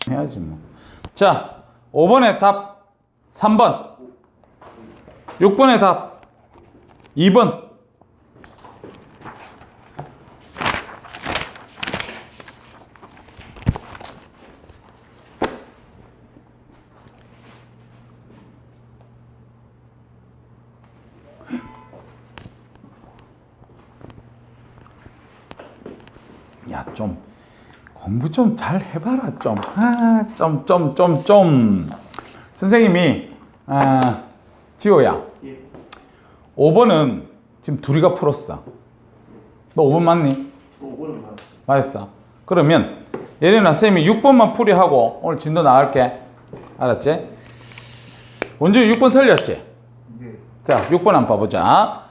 해야지 뭐. 자, 5번의 답 3번, 6번의 답 2번. 야, 좀 공부 좀 잘 해봐라 좀. 선생님이 지호야, 예. 5번은 지금 둘이가 풀었어. 너 5번 맞니? 5번은 맞았어. 그러면 예린아, 선생님이 6번만 풀이하고 오늘 진도 나갈게. 알았지? 먼저 6번 틀렸지? 네. 자, 6번 한번 봐보자.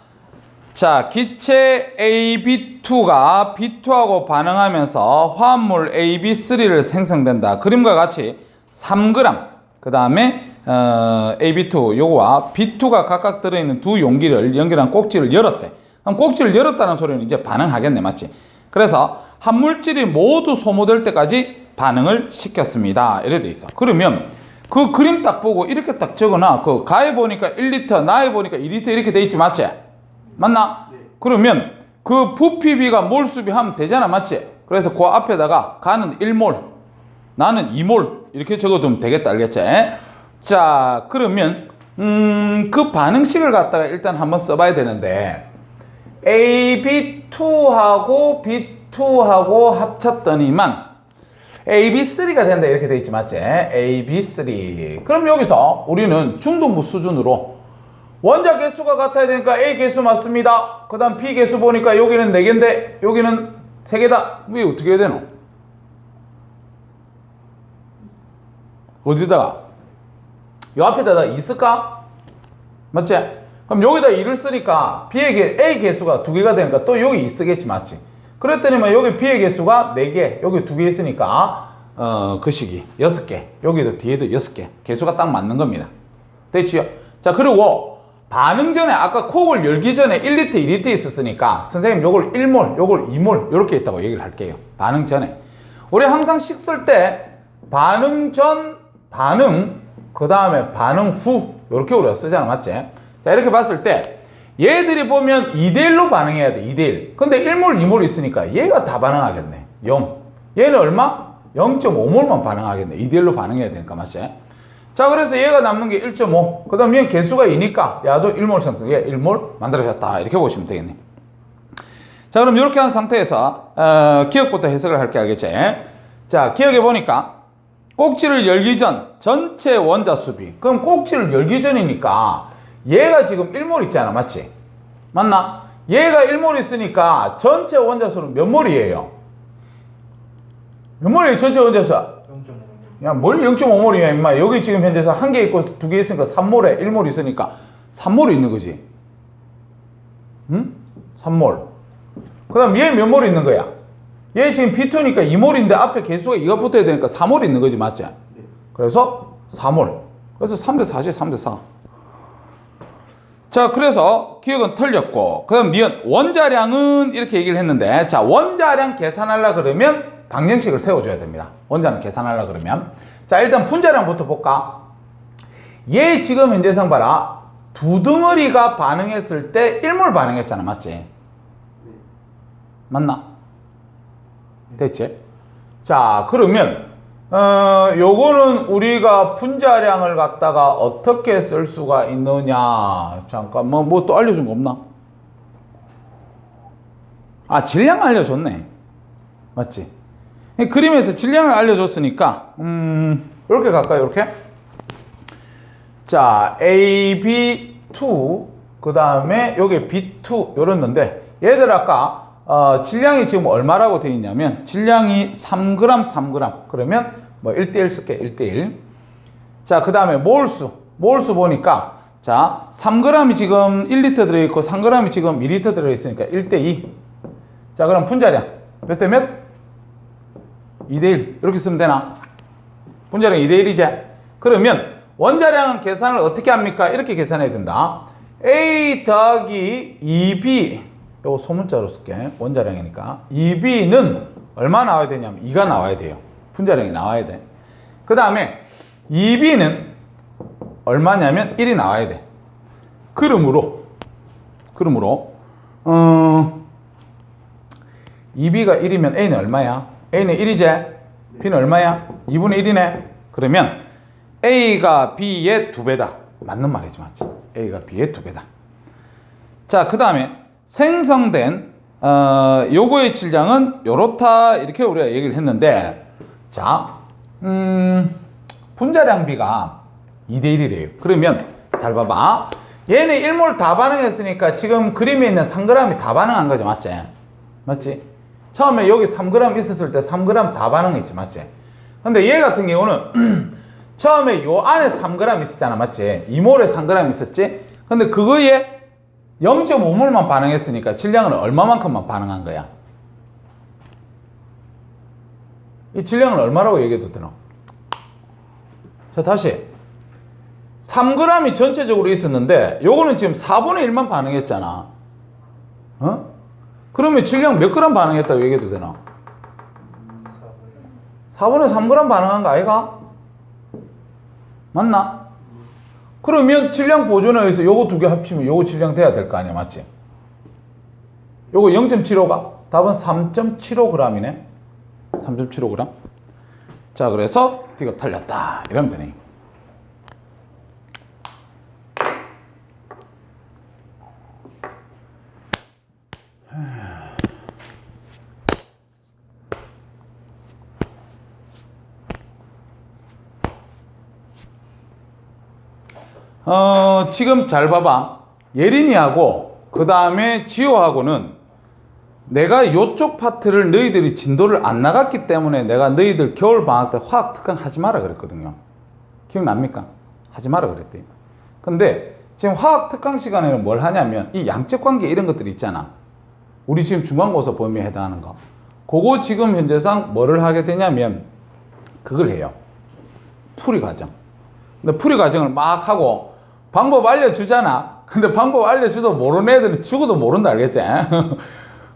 자, 기체 AB2가 B2하고 반응하면서 화합물 AB3를 생성된다. 그림과 같이 3g, 그 다음에 AB2 요거와 B2가 각각 들어있는 두 용기를 연결한 꼭지를 열었대. 그럼 꼭지를 열었다는 소리는 이제 반응하겠네, 맞지? 그래서 한 물질이 모두 소모될 때까지 반응을 시켰습니다. 이래 돼 있어. 그러면 그 그림 딱 보고 이렇게 딱 적어놔. 그 가에 보니까 1리터, 나에 보니까 2리터 이렇게 돼 있지, 맞지? 맞나? 네. 그러면 그 부피비가 몰수비 하면 되잖아, 맞지? 그래서 그 앞에다가 가는 1몰, 나는 2몰 이렇게 적어두면 되겠다, 알겠지? 자, 그러면 그 반응식을 갖다가 일단 한번 써봐야 되는데, AB2하고 B2하고 합쳤더니만 AB3가 된다 이렇게 돼 있지, 맞지? AB3. 그럼 여기서 우리는 중등부 수준으로 원자 개수가 같아야 되니까 A 개수 맞습니다. 그 다음 B 개수 보니까 여기는 4개인데 여기는 3개다. 왜 어떻게 해야 되노? 어디다가? 요 앞에다가 2 쓸까? 맞지? 그럼 여기다 2를 쓰니까 A 개수가 2개가 되니까 또 여기 2 쓰겠지, 맞지? 그랬더니만 여기 B의 개수가 4개, 여기 2개 있으니까 그 식이 6개, 여기도 뒤에도 6개 개수가 딱 맞는 겁니다. 됐지요? 자, 그리고 반응 전에 아까 콕을 열기 전에 1리터, 2리터 있었으니까 선생님 요걸 1몰, 요걸 2몰 이렇게 있다고 얘기를 할게요. 반응 전에. 우리 항상 식 쓸 때 반응 전, 반응, 그 다음에 반응 후 이렇게 우리가 쓰잖아, 맞지? 자, 이렇게 봤을 때 얘들이 보면 2대1로 반응해야 돼, 2대1. 근데 1몰, 2몰 있으니까 얘가 다 반응하겠네, 0. 얘는 얼마? 0.5몰만 반응하겠네. 2대1로 반응해야 되니까, 맞지? 자, 그래서 얘가 남는 게 1.5. 그 다음 얘는 개수가 2니까 야도 1몰 생성, 얘 1몰 만들어졌다. 이렇게 보시면 되겠네. 자, 그럼 이렇게 한 상태에서 기억부터 해석을 할게, 알겠지? 자, 기억해 보니까 꼭지를 열기 전 전체 원자 수비. 그럼 꼭지를 열기 전이니까 얘가 지금 1몰 있잖아, 맞지? 맞나? 얘가 1몰 있으니까 전체 원자 수는 몇 몰이에요? 몇 몰이에요, 전체 원자 수? 0.5. 야, 뭘 0.5몰이야, 임마. 여기 지금 현재서 1개 있고 2개 있으니까 3몰에 1몰 있으니까 3몰이 있는 거지. 응? 3몰. 그 다음 얘 몇 몰 있는 거야? 얘 지금 B2니까 2몰인데 앞에 개수가 2가 붙어야 되니까 4몰 있는 거지, 맞지? 네. 그래서 4몰. 그래서 3대 4지, 3대 4. 자, 그래서 기억은 틀렸고, 그 다음 니은 원자량은 이렇게 얘기를 했는데, 자, 원자량 계산하려 그러면 방정식을 세워줘야 됩니다. 원자량 계산하려 그러면. 자, 일단 분자량부터 볼까? 얘 지금 현재상 봐라. 두 덩어리가 반응했을 때 1몰 반응했잖아, 맞지? 네. 맞나? 됐지? 자, 그러면 요거는 우리가 분자량을 갖다가 어떻게 쓸 수가 있느냐. 잠깐만, 뭐 또 알려준 거 없나? 아, 질량 알려줬네. 맞지? 그림에서 질량을 알려줬으니까 이렇게 갈까요? 이렇게? 자, AB2 그 다음에 여기 B2 요랬는데 얘들 아까 질량이 지금 얼마라고 되어 있냐면 질량이 3g 3g 그러면 뭐 1대1 쓸게. 1대1. 자, 그 다음에 몰수 보니까 자, 3g이 지금 1리터 들어있고 3g이 지금 2리터 들어있으니까 1대2. 자, 그럼 분자량 몇 대 몇? 2대1 이렇게 쓰면 되나? 분자량 2대1이지? 그러면 원자량은 계산을 어떻게 합니까? 이렇게 계산해야 된다. A 더하기 2B 요거 소문자로 쓸게. 원자량이니까 2B는 얼마 나와야 되냐면 2가 나와야 돼요. 분자량이 나와야 돼. 그 다음에 2b는 얼마냐면 1이 나와야 돼. 그러므로 2b가 1이면 a는 얼마야? a는 1이지? b는 얼마야? 2분의 1이네. 그러면 a가 b의 2배다. 맞는 말이지, 맞지? a가 b의 2배다. 자, 그 다음에 생성된 요거의 질량은 요렇다, 이렇게 우리가 얘기를 했는데, 자, 분자량비가 2대1이래요. 그러면 잘 봐봐. 얘는 1몰 다 반응했으니까 지금 그림에 있는 3g이 다 반응한 거죠, 맞지? 맞지? 처음에 여기 3g 있었을 때 3g 다 반응했지, 맞지? 근데 얘 같은 경우는 처음에 요 안에 3g 있었잖아, 맞지? 2몰에 3g 있었지? 근데 그거에 0.5몰만 반응했으니까 질량은 얼마만큼만 반응한 거야? 이 질량은 얼마라고 얘기해도 되나? 자, 다시 3g이 전체적으로 있었는데 요거는 지금 4분의 1만 반응했잖아. 어? 그러면 질량 몇 그램 반응했다고 얘기해도 되나? 4분의 3g 반응한 거 아이가? 맞나? 그러면 질량 보존에 의해서 요거 두 개 합치면 요거 질량 돼야 될 거 아니야, 맞지? 요거 0.75가? 답은 3.75g이네. 3.75g. 자, 그래서 이거 틀렸다 이러면 되네. 지금 잘 봐봐. 예린이하고 그 다음에 지호하고는 내가 요쪽 파트를 너희들이 진도를 안 나갔기 때문에 내가 너희들 겨울방학 때 화학 특강 하지 마라 그랬거든요. 기억납니까? 하지 마라 그랬대. 근데 지금 화학 특강 시간에는 뭘 하냐면 이 양적 관계 이런 것들이 있잖아. 우리 지금 중간고사 범위에 해당하는 거. 그거 지금 현재상 뭐를 하게 되냐면 그걸 해요. 풀이 과정. 근데 풀이 과정을 막 하고 방법 알려주잖아. 근데 방법 알려줘도 모르는 애들은 죽어도 모른다, 알겠지?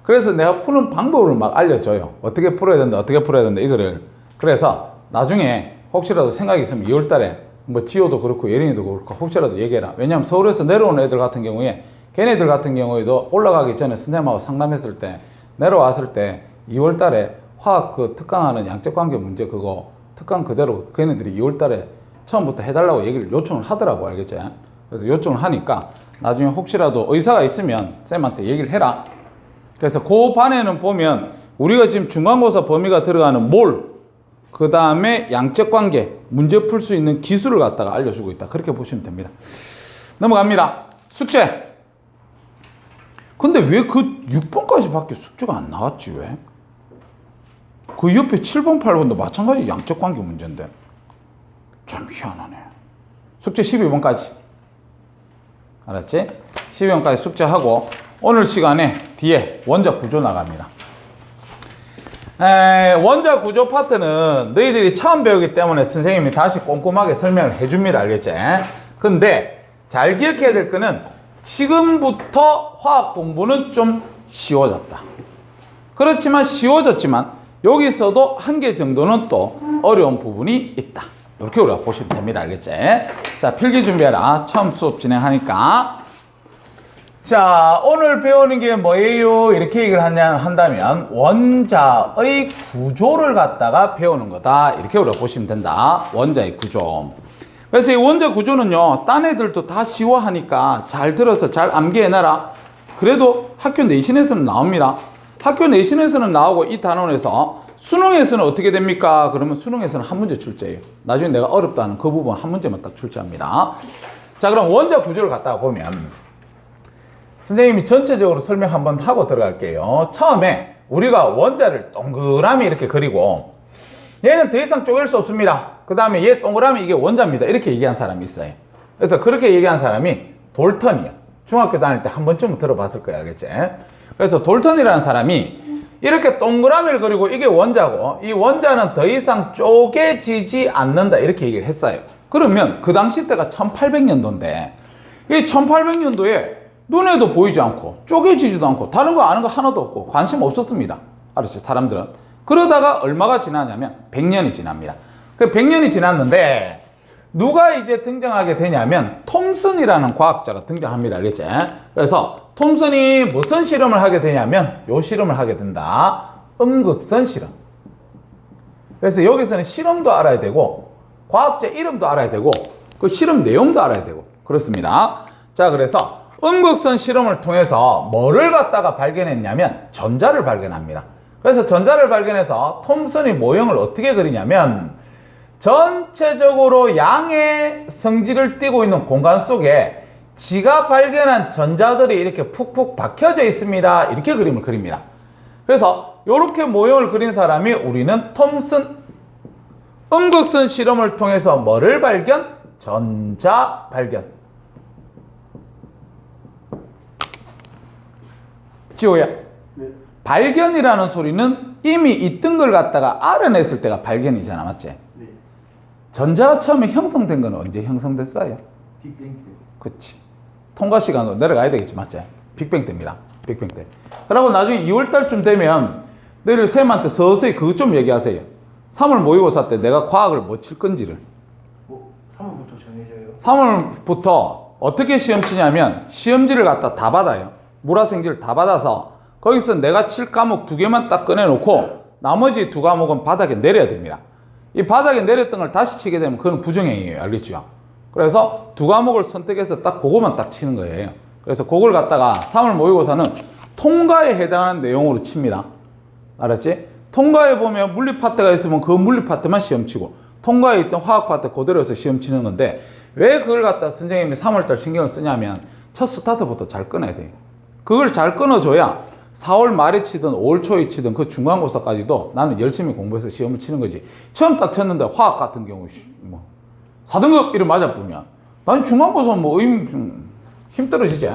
그래서 내가 푸는 방법을 막 알려줘요. 어떻게 풀어야 된다, 어떻게 풀어야 된다, 이거를. 그래서 나중에 혹시라도 생각이 있으면 2월 달에 뭐 지호도 그렇고 예린이도 그렇고 혹시라도 얘기해라. 왜냐면 서울에서 내려오는 애들 같은 경우에 걔네들 같은 경우에도 올라가기 전에 선생님하고 상담했을 때 내려왔을 때 2월 달에 화학 그 특강하는 양적 관계 문제 그거 특강 그대로 걔네들이 2월 달에 처음부터 해달라고 얘기를 요청을 하더라고, 알겠지? 그래서 요청을 하니까 나중에 혹시라도 의사가 있으면 쌤한테 얘기를 해라. 그래서 그 반에는 보면 우리가 지금 중간고사 범위가 들어가는 몰, 그 다음에 양적 관계, 문제 풀 수 있는 기술을 갖다가 알려주고 있다. 그렇게 보시면 됩니다. 넘어갑니다. 숙제. 근데 왜 그 6번까지 밖에 숙제가 안 나왔지, 왜? 그 옆에 7번, 8번도 마찬가지 양적 관계 문제인데. 참 희한하네. 숙제 12번까지. 알았지? 12번까지 숙제하고 오늘 시간에 뒤에 원자 구조 나갑니다. 원자 구조 파트는 너희들이 처음 배우기 때문에 선생님이 다시 꼼꼼하게 설명을 해줍니다. 알겠지? 근데 잘 기억해야 될 거는 지금부터 화학 공부는 좀 쉬워졌다. 그렇지만 쉬워졌지만 여기서도 한 개 정도는 또 어려운 부분이 있다. 이렇게 우리가 보시면 됩니다. 알겠지? 자, 필기 준비해라. 처음 수업 진행하니까. 자, 오늘 배우는 게 뭐예요? 이렇게 얘기를 한다면 원자의 구조를 갖다가 배우는 거다. 이렇게 우리가 보시면 된다. 원자의 구조. 그래서 이 원자 구조는요, 딴 애들도 다 쉬워하니까 잘 들어서 잘 암기해놔라. 그래도 학교 내신에서는 나옵니다. 학교 내신에서는 나오고 이 단원에서 수능에서는 어떻게 됩니까? 그러면 수능에서는 한 문제 출제예요. 나중에 내가 어렵다는 그 부분 한 문제만 딱 출제합니다. 자, 그럼 원자 구조를 갖다가 보면 선생님이 전체적으로 설명 한번 하고 들어갈게요. 처음에 우리가 원자를 동그라미 이렇게 그리고 얘는 더 이상 쪼갤 수 없습니다. 그 다음에 얘 동그라미 이게 원자입니다. 이렇게 얘기한 사람이 있어요. 그래서 그렇게 얘기한 사람이 돌턴이야. 중학교 다닐 때 한 번쯤 들어봤을 거야, 알겠지? 그래서 돌턴이라는 사람이 이렇게 동그라미를 그리고 이게 원자고 이 원자는 더 이상 쪼개지지 않는다 이렇게 얘기를 했어요. 그러면 그 당시 때가 1800년도인데 이 1800년도에 눈에도 보이지 않고 쪼개지지도 않고 다른 거 아는 거 하나도 없고 관심 없었습니다. 알았지? 사람들은. 그러다가 얼마가 지나냐면 100년이 지납니다. 100년이 지났는데 누가 이제 등장하게 되냐면 톰슨이라는 과학자가 등장합니다. 알겠지? 그래서 톰슨이 무슨 실험을 하게 되냐면 요 실험을 하게 된다. 음극선 실험. 그래서 여기서는 실험도 알아야 되고 과학자 이름도 알아야 되고 그 실험 내용도 알아야 되고 그렇습니다. 자, 그래서 음극선 실험을 통해서 뭐를 갖다가 발견했냐면 전자를 발견합니다. 그래서 전자를 발견해서 톰슨이 모형을 어떻게 그리냐면 전체적으로 양의 성질을 띠고 있는 공간 속에 지가 발견한 전자들이 이렇게 푹푹 박혀져 있습니다. 이렇게 그림을 그립니다. 그래서 이렇게 모형을 그린 사람이 우리는 톰슨 음극선 실험을 통해서 뭐를 발견? 전자 발견. 지호야. 네. 발견이라는 소리는 이미 있던 걸 갖다가 알아냈을 때가 발견이잖아, 맞지? 네. 전자가 처음에 형성된 건 언제 형성됐어요? 빅뱅 때. 그치. 통과 시간으로 내려가야 되겠지, 맞지? 빅뱅 때입니다. 빅뱅 때. 그리고 나중에 2월달쯤 되면 너희들 쌤한테 서서히 그것 좀 얘기하세요. 3월 모의고사 때 내가 과학을 뭐 칠 건지를. 3월부터 정해져요? 3월부터 어떻게 시험 치냐면 시험지를 갖다 다 받아요. 물화생지를 다 받아서 거기서 내가 칠 과목 2개만 딱 꺼내놓고 나머지 2과목은 바닥에 내려야 됩니다. 이 바닥에 내렸던 걸 다시 치게 되면 그건 부정행위예요. 알겠죠? 그래서 2과목을 선택해서 딱 그거만 딱 치는 거예요. 그래서 그걸 갖다가 3월 모의고사는 통과에 해당하는 내용으로 칩니다. 알았지? 통과에 보면 물리 파트가 있으면 그 물리 파트만 시험 치고 통과에 있던 화학 파트 그대로 해서 시험 치는 건데 왜 그걸 갖다 선생님이 3월달 신경을 쓰냐면 첫 스타트부터 잘 끊어야 돼요. 그걸 잘 끊어줘야 4월 말에 치든 5월 초에 치든 그 중간고사까지도 나는 열심히 공부해서 시험을 치는 거지. 처음 딱 쳤는데 화학 같은 경우 뭐 4등급 이름 맞아보면 난 중간고사 뭐 힘 떨어지지.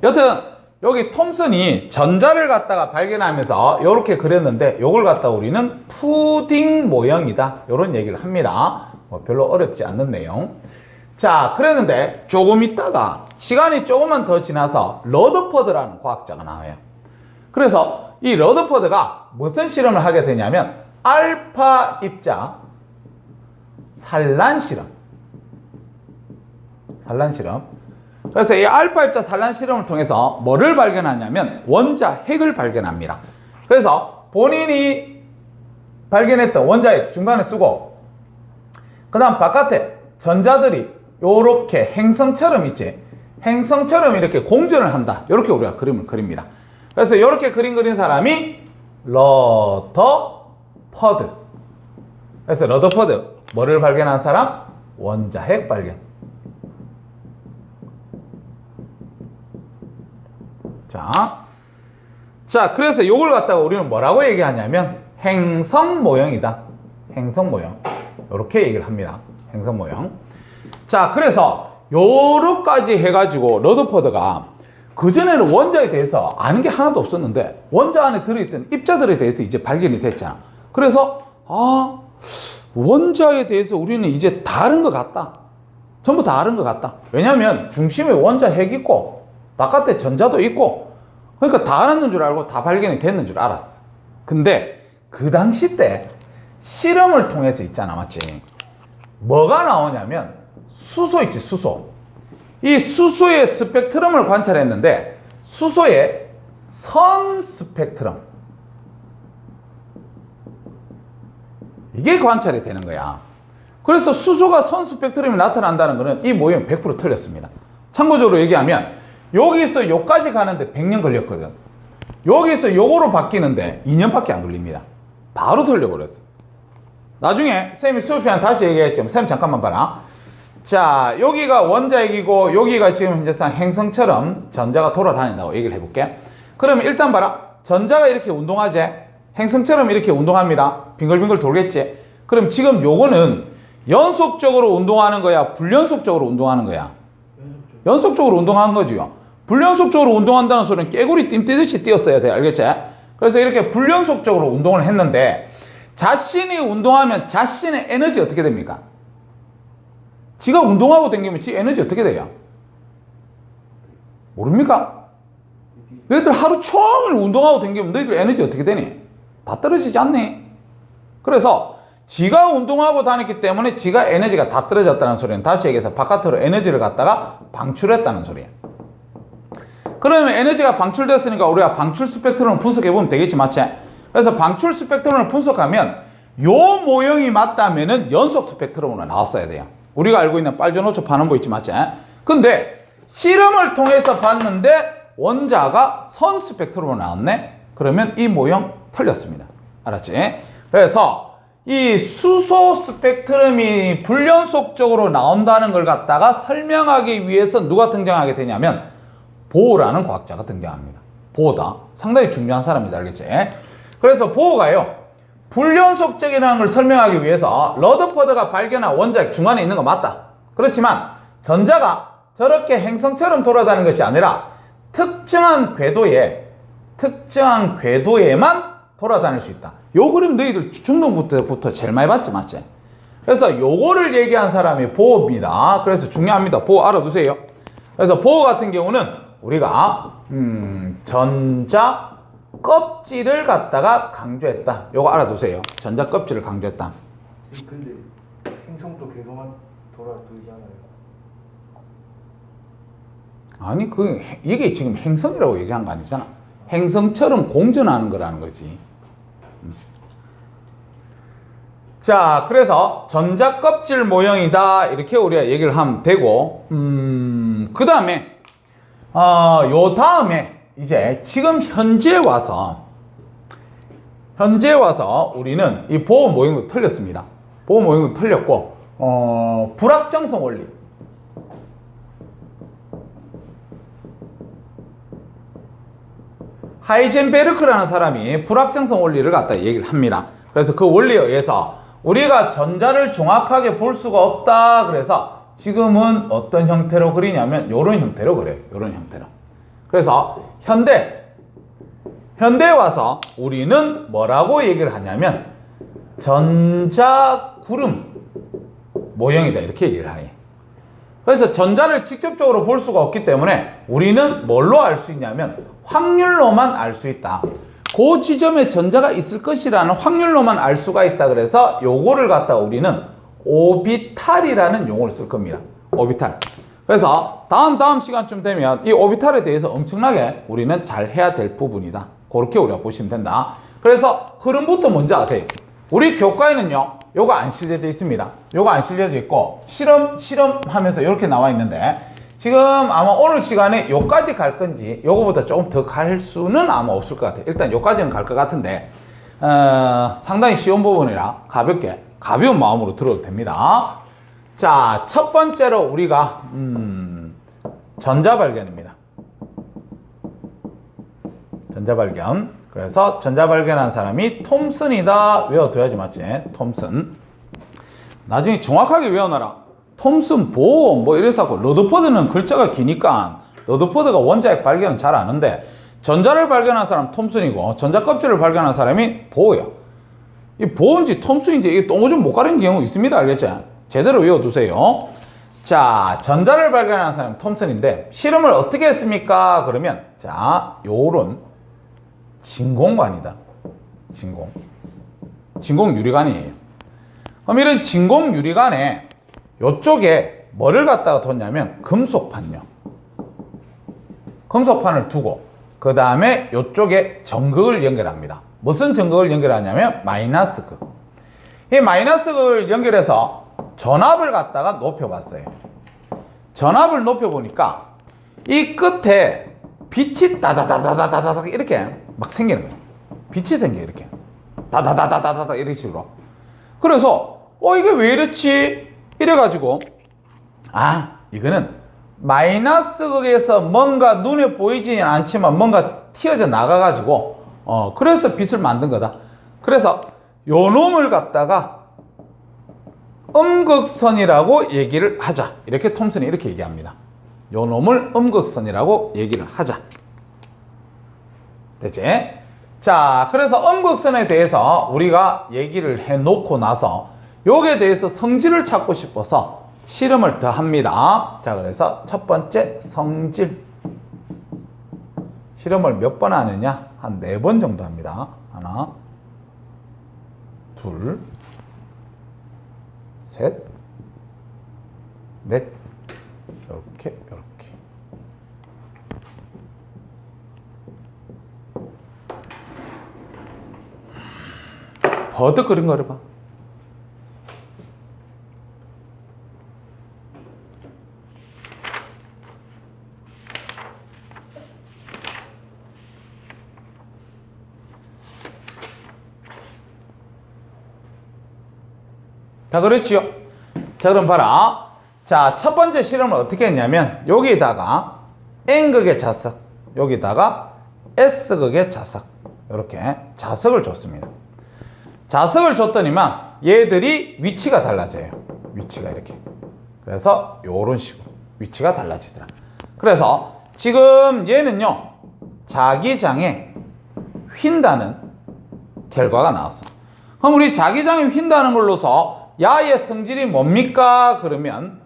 여튼 여기 톰슨이 전자를 갖다가 발견하면서 이렇게 그렸는데 이걸 갖다 우리는 푸딩 모형이다 이런 얘기를 합니다. 뭐 별로 어렵지 않는 내용. 자, 그랬는데 조금 있다가 시간이 조금만 더 지나서 러더퍼드라는 과학자가 나와요. 그래서 이 러더퍼드가 무슨 실험을 하게 되냐면 알파 입자 산란 실험. 산란 실험. 그래서 이 알파 입자 산란 실험을 통해서 뭐를 발견하냐면 원자 핵을 발견합니다. 그래서 본인이 발견했던 원자핵 중간에 쓰고 그 다음 바깥에 전자들이 요렇게 행성처럼 있지. 행성처럼 이렇게 공전을 한다. 이렇게 우리가 그림을 그립니다. 그래서 이렇게 그린 사람이 러더퍼드. 그래서 러더퍼드 뭐를 발견한 사람? 원자핵 발견. 자, 그래서 요걸 갖다가 우리는 뭐라고 얘기하냐면 행성 모형이다. 행성 모형. 이렇게 얘기를 합니다. 행성 모형. 자, 그래서 요렇게까지 해가지고 러더퍼드가 그전에는 원자에 대해서 아는 게 하나도 없었는데 원자 안에 들어있던 입자들에 대해서 이제 발견이 됐잖아. 그래서 원자에 대해서 우리는 이제 다 아는 것 같다. 전부 다 아는 것 같다. 왜냐하면 중심에 원자 핵 있고 바깥에 전자도 있고 그러니까 다 알았는 줄 알고 다 발견이 됐는 줄 알았어. 근데 그 당시 때 실험을 통해서 있잖아, 맞지? 뭐가 나오냐면 수소 있지, 수소. 이 수소의 스펙트럼을 관찰했는데 수소의 선 스펙트럼 이게 관찰이 되는 거야. 그래서 수소가 선 스펙트럼이 나타난다는 것은 이 모형 100% 틀렸습니다. 참고적으로 얘기하면 여기서 여기까지 가는데 100년 걸렸거든. 여기서 요거로 바뀌는데 2년밖에 안 걸립니다. 바로 틀려버렸어. 나중에 쌤이 수업 시간에 다시 얘기했지만 쌤 잠깐만 봐라. 자, 여기가 원자핵이고 여기가 지금 현재상 행성처럼 전자가 돌아다닌다고 얘기를 해볼게. 그러면 일단 봐라. 전자가 이렇게 운동하지? 행성처럼 이렇게 운동합니다. 빙글빙글 돌겠지? 그럼 지금 요거는 연속적으로 운동하는 거야? 불연속적으로 운동하는 거야? 연속적으로 운동하는 거죠. 불연속적으로 운동한다는 소리는 깨구리 띠 뛰듯이 뛰었어야 돼. 알겠지? 그래서 이렇게 불연속적으로 운동을 했는데 자신이 운동하면 자신의 에너지 어떻게 됩니까? 지가 운동하고 다니면 지 에너지 어떻게 돼요? 모릅니까? 너희들 하루 종일 운동하고 다니면 너희들 에너지 어떻게 되니? 다 떨어지지 않니? 그래서 지가 운동하고 다녔기 때문에 지가 에너지가 다 떨어졌다는 소리는 다시 얘기해서 바깥으로 에너지를 갖다가 방출했다는 소리예요. 그러면 에너지가 방출됐으니까 우리가 방출 스펙트럼을 분석해보면 되겠지, 맞지? 그래서 방출 스펙트럼을 분석하면 요 모형이 맞다면은 연속 스펙트럼으로 나왔어야 돼요. 우리가 알고 있는 빨주노초 반응부 있지, 맞지? 근데 실험을 통해서 봤는데 원자가 선 스펙트럼으로 나왔네? 그러면 이 모형 틀렸습니다. 알았지? 그래서 이 수소 스펙트럼이 불연속적으로 나온다는 걸 갖다가 설명하기 위해서 누가 등장하게 되냐면 보어라는 과학자가 등장합니다. 보어다. 상당히 중요한 사람이다. 알겠지? 그래서 보어가요, 불연속적이라는 걸 설명하기 위해서 러더퍼드가 발견한 원자핵 중간에 있는 거 맞다. 그렇지만 전자가 저렇게 행성처럼 돌아다니는 것이 아니라 특정한 궤도에만 돌아다닐 수 있다. 요 그림 너희들 중등부터 제일 많이 봤지, 맞지? 그래서 요거를 얘기한 사람이 보어입니다. 그래서 중요합니다. 보어 알아두세요. 그래서 보어 같은 경우는 우리가 전자 껍질을 갖다가 강조했다. 요거 알아두세요. 전자 껍질을 강조했다. 근데 행성도 궤도만 돌아돌잖아요. 아니 이게 지금 행성이라고 얘기한 거 아니잖아. 행성처럼 공전하는 거라는 거지. 자, 그래서 전자 껍질 모형이다 이렇게 우리가 얘기를 하면 되고, 그 다음에 요 다음에 이제 지금 현재 와서 우리는 이 보호 모형도 틀렸습니다. 보호 모형도 틀렸고, 불확정성 원리. 하이젠베르크라는 사람이 불확정성 원리를 갖다 얘기를 합니다. 그래서 그 원리에 의해서 우리가 전자를 정확하게 볼 수가 없다. 그래서 지금은 어떤 형태로 그리냐면 이런 형태로 그려요. 이런 형태로. 그래서 현대에 와서 우리는 뭐라고 얘기를 하냐면 전자구름 모형이다 이렇게 얘기를 해요. 그래서 전자를 직접적으로 볼 수가 없기 때문에 우리는 뭘로 알 수 있냐면 확률로만 알 수 있다. 그 지점에 전자가 있을 것이라는 확률로만 알 수가 있다. 그래서 요거를 갖다가 우리는 오비탈이라는 용어를 쓸 겁니다. 오비탈. 그래서 다음 시간쯤 되면 이 오비탈에 대해서 엄청나게 우리는 잘 해야 될 부분이다. 그렇게 우리가 보시면 된다. 그래서 흐름부터 먼저 아세요. 우리 교과에는요, 요거 안 실려져 있습니다. 요거 안 실려져 있고 실험하면서 이렇게 나와 있는데 지금 아마 오늘 시간에 요까지 갈 건지 요거보다 조금 더 갈 수는 아마 없을 것 같아요. 일단 요까지는 갈 것 같은데 상당히 쉬운 부분이라 가벼운 마음으로 들어도 됩니다. 자, 첫 번째로 우리가 전자 발견입니다. 전자 발견. 그래서 전자 발견한 사람이 톰슨이다. 외워둬야지, 맞지? 톰슨. 나중에 정확하게 외워놔라. 톰슨, 보어 뭐 이래서 하고, 러더퍼드는 글자가 기니까 러더퍼드가 원자핵 발견은 잘 아는데 전자를 발견한 사람 톰슨이고 전자 껍질을 발견한 사람이 보어야. 이 보어인지 톰슨인지 이게 똥오줌 못 가리는 경우 있습니다. 알겠죠? 제대로 외워두세요. 자, 전자를 발견한 사람이 톰슨인데 실험을 어떻게 했습니까? 그러면 자, 요런 진공관이다. 진공 유리관이에요. 그럼 이런 진공 유리관에 요쪽에 뭐를 갖다가 뒀냐면 금속판요. 금속판을 두고 그 다음에 요쪽에 전극을 연결합니다. 무슨 전극을 연결하냐면 마이너스극. 이 마이너스극을 연결해서 전압을 갖다가 높여봤어요. 전압을 높여보니까 이 끝에 빛이 다다다다다다다 이렇게 막 생기는 거예요. 빛이 생겨요. 이렇게 다다다다다다 이런 식으로. 그래서 이게 왜 이렇지? 이래가지고 이거는 마이너스 극에서 뭔가 눈에 보이지는 않지만 뭔가 튀어져 나가가지고 그래서 빛을 만든 거다. 그래서 요 놈을 갖다가 음극선이라고 얘기를 하자. 이렇게 톰슨이 이렇게 얘기합니다. 요 놈을 음극선이라고 얘기를 하자. 됐지? 자, 그래서 음극선에 대해서 우리가 얘기를 해놓고 나서 요게 대해서 성질을 찾고 싶어서 실험을 더 합니다. 자, 그래서 첫 번째 성질. 실험을 몇 번 하느냐? 한 4번 정도 합니다. 하나, 둘, 셋, 넷, 이렇게. 버드 그린 거를 봐. 자, 그렇지요. 자, 그럼 봐라. 자, 첫 번째 실험을 어떻게 했냐면 여기다가 N극의 자석, 여기다가 S극의 자석, 이렇게 자석을 줬습니다. 자석을 줬더니만 얘들이 위치가 달라져요. 위치가 이렇게. 그래서 요런 식으로 위치가 달라지더라. 그래서 지금 얘는요, 자기장에 휜다는 결과가 나왔어. 그럼 우리 자기장에 휜다는 걸로서 야의 성질이 뭡니까? 그러면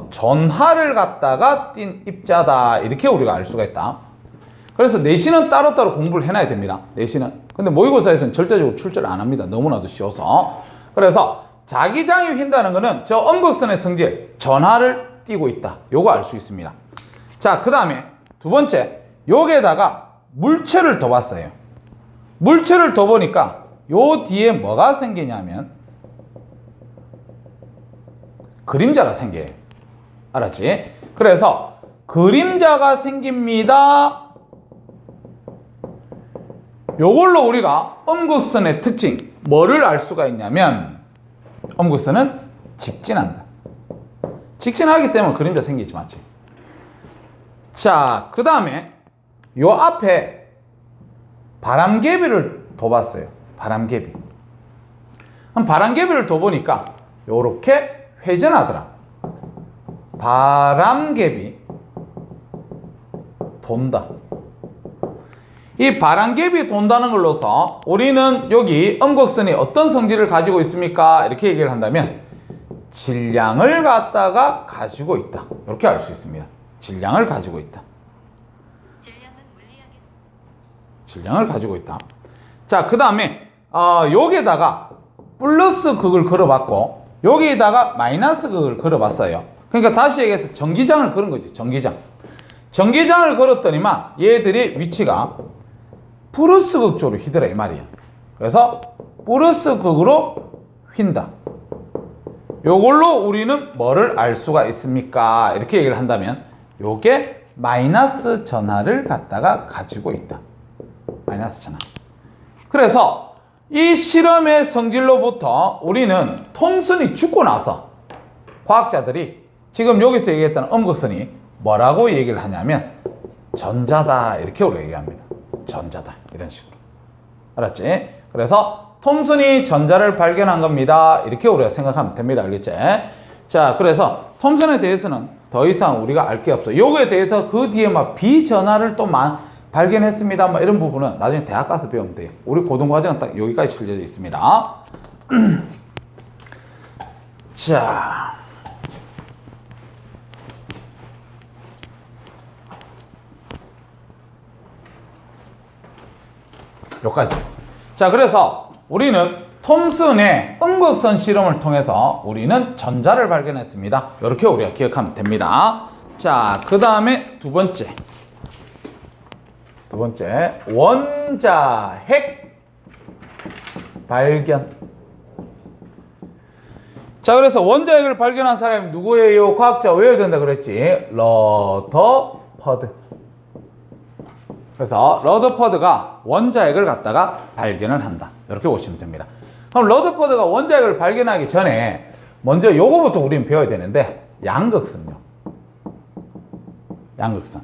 전하를 갖다가 띈 입자다, 이렇게 우리가 알 수가 있다. 그래서 내신은 따로따로 공부를 해놔야 됩니다. 내신은. 근데 모의고사에서는 절대적으로 출제를 안 합니다. 너무나도 쉬워서. 그래서 자기장이 휜다는 거는 저 엄극선의 성질, 전하를 띄고 있다, 요거 알 수 있습니다. 자, 그 다음에 두 번째, 여기에다가 물체를 더 봤어요. 물체를 더 보니까 요 뒤에 뭐가 생기냐면 그림자가 생겨요. 알았지? 그래서 그림자가 생깁니다. 요걸로 우리가 엄극선의 특징, 뭐를 알 수가 있냐면 엄극선은 직진한다. 직진하기 때문에 그림자 생기지, 맞지? 자, 그 다음에 요 앞에 바람개비를 더 봤어요. 바람개비. 그럼 바람개비를 더 보니까 요렇게 회전하더라. 바람개비 돈다. 이 바람개비 돈다는 걸로서 우리는 여기 엄극선이 어떤 성질을 가지고 있습니까? 이렇게 얘기를 한다면 질량을 갖다가 가지고 있다, 이렇게 알 수 있습니다. 질량을 가지고 있다. 질량을 가지고 있다. 자, 그 다음에 여기에다가 플러스 극을 걸어봤고 여기에다가 마이너스 극을 걸어봤어요. 그러니까 다시 얘기해서 전기장을 걸은 거지. 전기장을 걸었더니만 얘들의 위치가 플러스 극 쪽으로 휘더라, 이 말이야. 그래서 플러스 극으로 휜다. 요걸로 우리는 뭐를 알 수가 있습니까? 이렇게 얘기를 한다면 요게 마이너스 전하를 갖다가 가지고 있다. 마이너스 전하. 그래서 이 실험의 성질로부터 우리는 톰슨이 죽고 나서 과학자들이 지금 여기서 얘기했던 엄극선이 뭐라고 얘기를 하냐면 전자다, 이렇게 우리가 얘기합니다. 전자다, 이런 식으로. 알았지? 그래서 톰슨이 전자를 발견한 겁니다, 이렇게 우리가 생각하면 됩니다. 알겠지? 자, 그래서 톰슨에 대해서는 더 이상 우리가 알 게 없어. 요거에 대해서 그 뒤에 막 비전하를 또 발견했습니다, 막 이런 부분은 나중에 대학 가서 배우면 돼요. 우리 고등과정은 딱 여기까지 실려져 있습니다. 자, 여기까지. 자, 그래서 우리는 톰슨의 엄극선 실험을 통해서 우리는 전자를 발견했습니다. 이렇게 우리가 기억하면 됩니다. 자, 그 다음에 두 번째, 원자핵 발견. 자, 그래서 원자핵을 발견한 사람이 누구예요? 과학자 외워야 된다 그랬지. 러더퍼드. 그래서 러더퍼드가 원자핵을 갖다가 발견을 한다, 이렇게 보시면 됩니다. 그럼 러더퍼드가 원자핵을 발견하기 전에 먼저 요거부터 우리는 배워야 되는데, 양극선요. 양극선.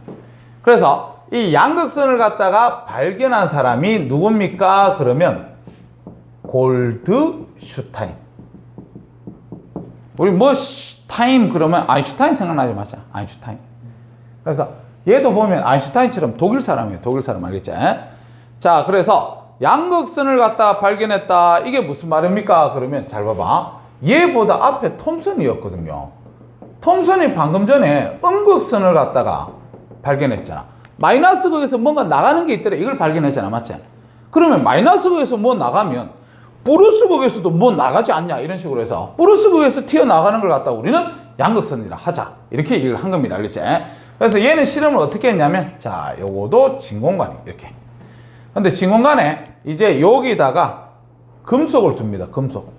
그래서 이 양극선을 갖다가 발견한 사람이 누굽니까? 그러면 골드슈타인. 우리 뭐 타임 그러면 아인슈타인 생각나지, 맞죠? 아인슈타인. 그래서 얘도 보면 아인슈타인처럼 독일 사람이에요. 독일 사람, 알겠지? 자, 그래서 양극선을 갖다 발견했다. 이게 무슨 말입니까? 그러면 잘 봐봐. 얘보다 앞에 톰슨이었거든요. 톰슨이 방금 전에 음극선을 갖다가 발견했잖아. 마이너스 극에서 뭔가 나가는 게 있더라, 이걸 발견했잖아, 맞지? 그러면 마이너스 극에서 뭐 나가면 플러스 극에서도 뭐 나가지 않냐 이런 식으로 해서 플러스 극에서 튀어나가는 걸 갖다 우리는 양극선이라 하자 이렇게 얘기를 한 겁니다. 알겠지? 그래서 얘는 실험을 어떻게 했냐면 자 요거도 진공관이 이렇게 근데 진공관에 이제 여기다가 금속을 둡니다. 금속.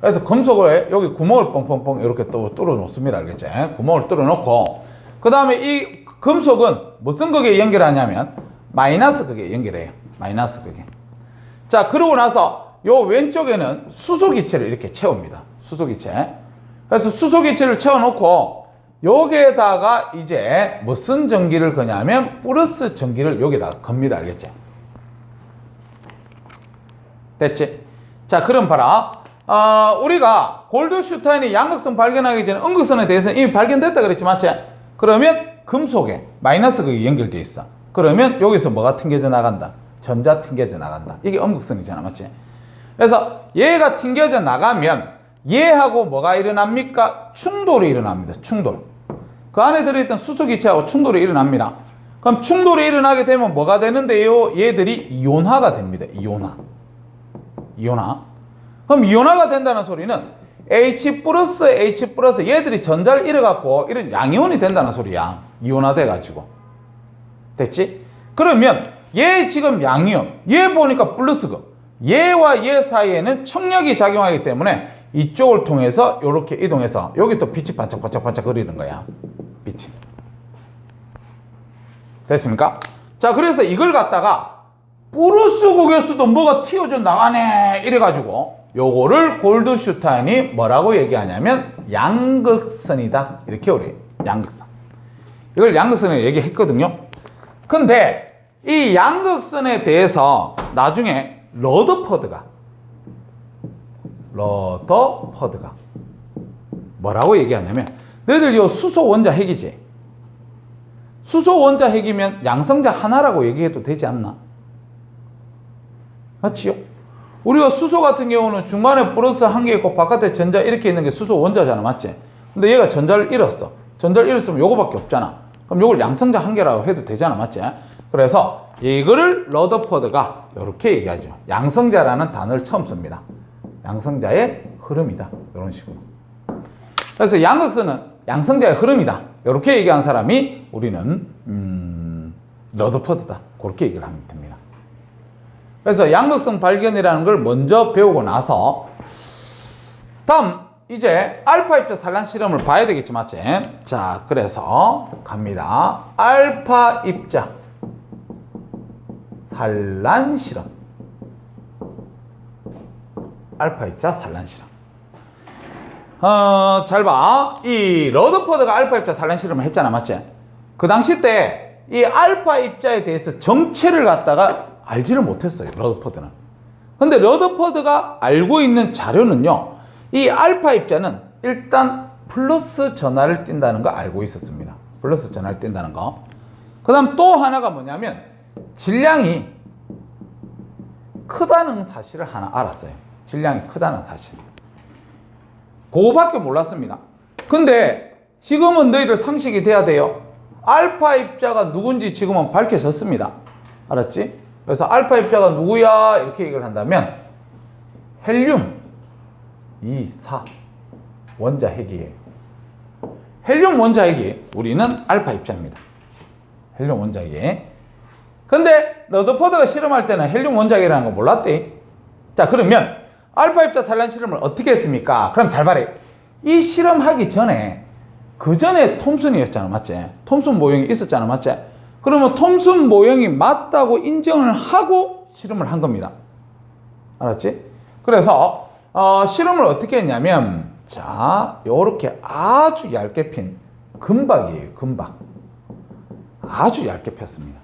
그래서 금속을 여기 구멍을 뻥뻥뻥 이렇게 또 뚫어 놓습니다. 알겠지? 구멍을 뚫어 놓고 그 다음에 이 금속은 무슨 극에 연결하냐면 마이너스 극에 연결해요. 마이너스 극에. 자 그러고 나서 요 왼쪽에는 수소기체를 이렇게 채웁니다. 수소기체. 그래서 수소기체를 채워놓고 여기에다가 이제 무슨 전기를 거냐면 플러스 전기를 여기다가 겁니다. 알겠지? 됐지? 자 그럼 봐라. 우리가 골드슈타인이 양극선 발견하기 전에 음극선에 대해서 이미 발견됐다 그랬지 맞지? 그러면 금속에 마이너스 극이 연결되어 있어. 그러면 여기서 뭐가 튕겨져 나간다? 전자 튕겨져 나간다. 이게 음극선이잖아 맞지? 그래서 얘가 튕겨져 나가면 얘하고 뭐가 일어납니까? 충돌이 일어납니다. 충돌. 그 안에 들어있던 수소기체하고 충돌이 일어납니다. 그럼 충돌이 일어나게 되면 뭐가 되는데요? 얘들이 이온화가 됩니다. 이온화. 이온화. 그럼 이온화가 된다는 소리는 H 플러스 H 플러스 얘들이 전자를 잃어갖고 이런 양이온이 된다는 소리야. 이온화 돼가지고. 됐지? 그러면 얘 지금 양이온, 얘 보니까 플러스극. 얘와 얘 사이에는 청력이 작용하기 때문에 이쪽을 통해서 이렇게 이동해서 여기 또 빛이 반짝반짝반짝 거리는 거야. 빛이. 됐습니까? 자, 그래서 이걸 갖다가 플러스극에서도 뭐가 튀어져 나가네 이래가지고 요거를 골드슈타인이 뭐라고 얘기하냐면 양극선이다. 이렇게 우리 양극선. 이걸 양극선을 얘기했거든요. 근데 이 양극선에 대해서 나중에 러더퍼드가 뭐라고 얘기하냐면 너희들 요 수소 원자 핵이지? 수소 원자 핵이면 양성자 하나라고 얘기해도 되지 않나? 맞지요? 우리가 수소 같은 경우는 중간에 플러스 한 개 있고 바깥에 전자 이렇게 있는 게 수소 원자잖아 맞지? 근데 얘가 전자를 잃었어. 전자를 잃었으면 요거밖에 없잖아. 그럼 요걸 양성자 한 개라고 해도 되잖아 맞지? 그래서 이거를 러더퍼드가 이렇게 얘기하죠. 양성자라는 단어를 처음 씁니다. 양성자의 흐름이다. 이런 식으로. 그래서 양극선은 양성자의 흐름이다. 이렇게 얘기한 사람이 우리는 러더퍼드다. 그렇게 얘기를 하면 됩니다. 그래서 양극선 발견이라는 걸 먼저 배우고 나서 다음 이제 알파 입자 산란 실험을 봐야 되겠지 맞지? 자 그래서 갑니다. 알파 입자 산란 실험. 알파 입자 산란 실험. 잘 봐. 이 러더퍼드가 알파 입자 산란 실험을 했잖아 맞지? 그 당시 때 이 알파 입자에 대해서 정체를 갖다가 알지를 못했어요. 러더퍼드는. 근데 러더퍼드가 알고 있는 자료는요. 이 알파 입자는 일단 플러스 전하를 띈다는 거 알고 있었습니다. 플러스 전하를 띈다는 거. 그 다음 또 하나가 뭐냐면 질량이 크다는 사실을 하나 알았어요. 질량이 크다는 사실. 그거밖에 몰랐습니다. 근데 지금은 너희들 상식이 돼야 돼요. 알파 입자가 누군지 지금은 밝혀졌습니다. 알았지? 그래서 알파 입자가 누구야? 이렇게 얘기를 한다면 헬륨 2, 4 원자 핵이에요. 헬륨 원자 핵이 우리는 알파 입자입니다. 헬륨 원자 핵이. 근데 러더퍼드가 실험할 때는 헬륨 원자 핵이라는 거 몰랐대. 자 그러면 알파 입자 산란 실험을 어떻게 했습니까? 그럼 잘 봐라. 이 실험하기 전에 그 전에 톰슨이었잖아 맞지? 톰슨 모형이 있었잖아 맞지? 그러면 톰슨 모형이 맞다고 인정을 하고 실험을 한 겁니다. 알았지? 그래서 실험을 어떻게 했냐면 자 요렇게 아주 얇게 핀 금박이에요. 금박. 아주 얇게 폈습니다.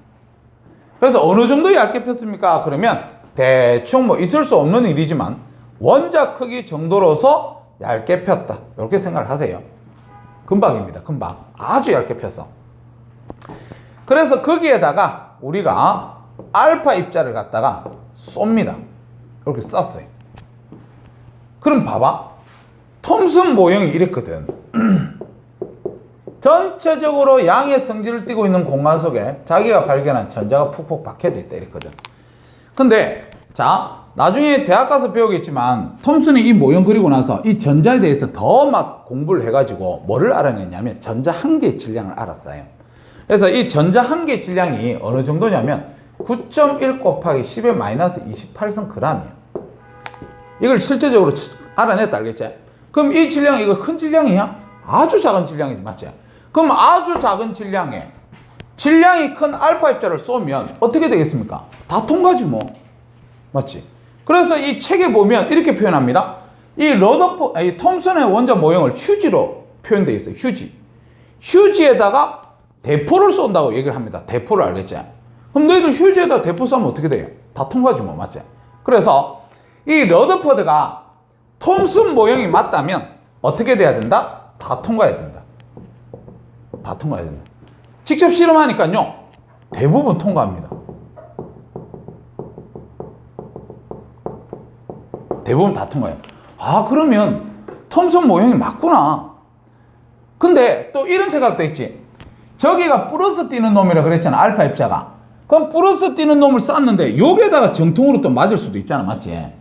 그래서 어느 정도 얇게 폈습니까? 그러면 대충 뭐 있을 수 없는 일이지만 원자 크기 정도로서 얇게 폈다. 이렇게 생각을 하세요. 금박입니다. 금박. 아주 얇게 폈어. 그래서 거기에다가 우리가 알파 입자를 갖다가 쏩니다. 이렇게 쐈어요. 그럼 봐봐. 톰슨 모형이 이랬거든. 전체적으로 양의 성질을 띠고 있는 공간 속에 자기가 발견한 전자가 푹푹 박혀져 있다 이랬거든. 근데 자 나중에 대학 가서 배우겠지만 톰슨이 이 모형 그리고 나서 이 전자에 대해서 더 막 공부를 해가지고 뭐를 알아냈냐면 전자 한 개의 질량을 알았어요. 그래서 이 전자 한 개의 질량이 어느 정도냐면 9.1 곱하기 10의 마이너스 28성 g이에요. 이걸 실제적으로 알아냈다, 알겠지? 그럼 이 질량, 이거 큰 질량이야? 아주 작은 질량이지, 맞지? 그럼 아주 작은 질량에 질량이 큰 알파 입자를 쏘면 어떻게 되겠습니까? 다 통과지 뭐. 맞지? 그래서 이 책에 보면 이렇게 표현합니다. 이 톰슨의 원자 모형을 휴지로 표현되어 있어요. 휴지에다가 대포를 쏜다고 얘기를 합니다. 대포를, 알겠지? 그럼 너희들 휴지에다 대포 쏘면 어떻게 돼요? 다 통과지 뭐. 맞지? 그래서 이 러더퍼드가 톰슨 모형이 맞다면 어떻게 돼야 된다? 다 통과해야 된다. 다 통과해야 된다. 직접 실험하니까요, 대부분 통과합니다. 대부분 다 통과해요. 아, 그러면 톰슨 모형이 맞구나. 근데 또 이런 생각도 있지. 저기가 플러스 뛰는 놈이라 그랬잖아, 알파 입자가. 그럼 플러스 뛰는 놈을 쐈는데 여기에다가 정통으로 또 맞을 수도 있잖아, 맞지?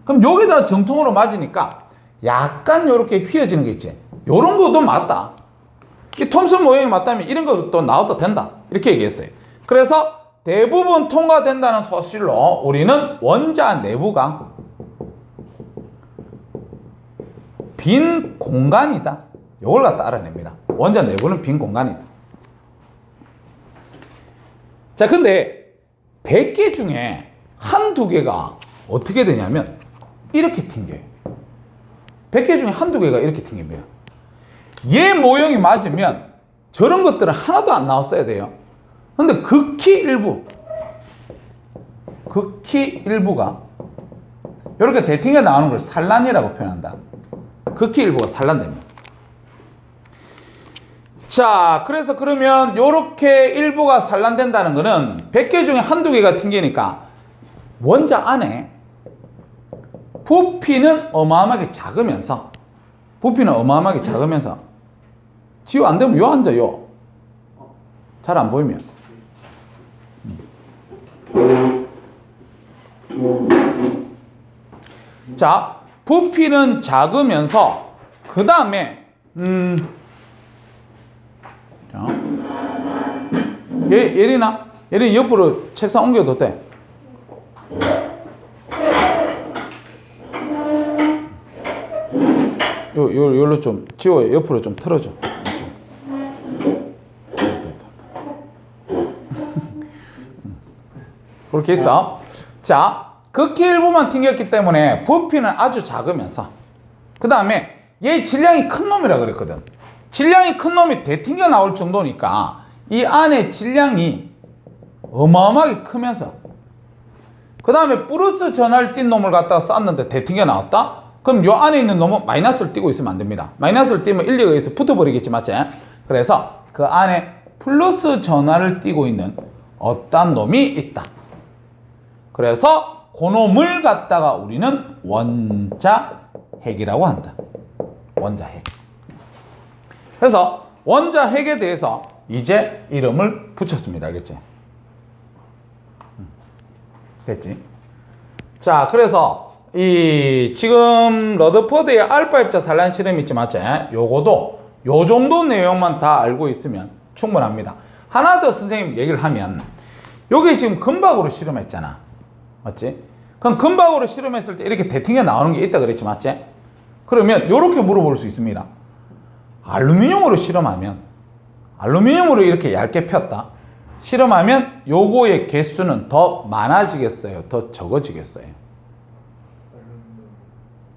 그럼 여기다가 정통으로 맞으니까 약간 이렇게 휘어지는 게 있지. 요런 것도 맞다. 이 톰슨 모형이 맞다면 이런 것도 나와도 된다, 이렇게 얘기했어요. 그래서 대부분 통과된다는 소실로 우리는 원자 내부가 빈 공간이다, 요걸 갖다 알아냅니다. 원자 내부는 빈 공간이다. 자, 근데 100개 중에 한두 개가 어떻게 되냐면 이렇게 튕겨요. 100개 중에 한두 개가 이렇게 튕깁니다. 얘 모형이 맞으면 저런 것들은 하나도 안 나왔어야 돼요. 근데 극히 일부가 이렇게 대팅에 나오는 걸 산란이라고 표현한다. 극히 일부가 산란됩니다. 자, 그래서 그러면 이렇게 일부가 산란된다는 거는 100개 중에 한두 개가 튕기니까 원자 안에 부피는 어마어마하게 작으면서 지우 안 되면 요 앉아요. 잘 안 보이면. 자, 부피는 작으면서 그 다음에 자, 예린아 옆으로 책상 옮겨도 돼. 요로 좀 지워요. 옆으로 좀 틀어줘. 그렇게 있어. 자, 극히 일부만 튕겼기 때문에 부피는 아주 작으면서 그 다음에 얘 질량이 큰 놈이라 그랬거든. 질량이 큰 놈이 대튕겨 나올 정도니까 이 안에 질량이 어마어마하게 크면서 그 다음에 플러스 전하를 띈 놈을 갖다가 쐈는데 대튕겨 나왔다? 그럼 요 안에 있는 놈은 마이너스를 띄고 있으면 안 됩니다. 마이너스를 띄면 인력에 의해서 붙어버리겠지, 맞지? 그래서 그 안에 플러스 전하를 띄고 있는 어떤 놈이 있다. 그래서 그 놈을 갖다가 우리는 원자핵이라고 한다. 원자핵. 그래서 원자핵에 대해서 이제 이름을 붙였습니다. 알겠지? 됐지? 자, 그래서 이 지금 러더퍼드의 알파 입자 산란 실험 있지, 맞지? 요거도 요 정도 내용만 다 알고 있으면 충분합니다. 하나 더 선생님 얘기를 하면 요게 지금 금박으로 실험했잖아, 맞지? 그럼 금박으로 실험했을 때 이렇게 대팅에 나오는 게 있다 그랬지, 맞지? 그러면 요렇게 물어볼 수 있습니다. 알루미늄으로 실험하면, 알루미늄으로 이렇게 얇게 폈다 실험하면 요거의 개수는 더 많아지겠어요, 더 적어지겠어요?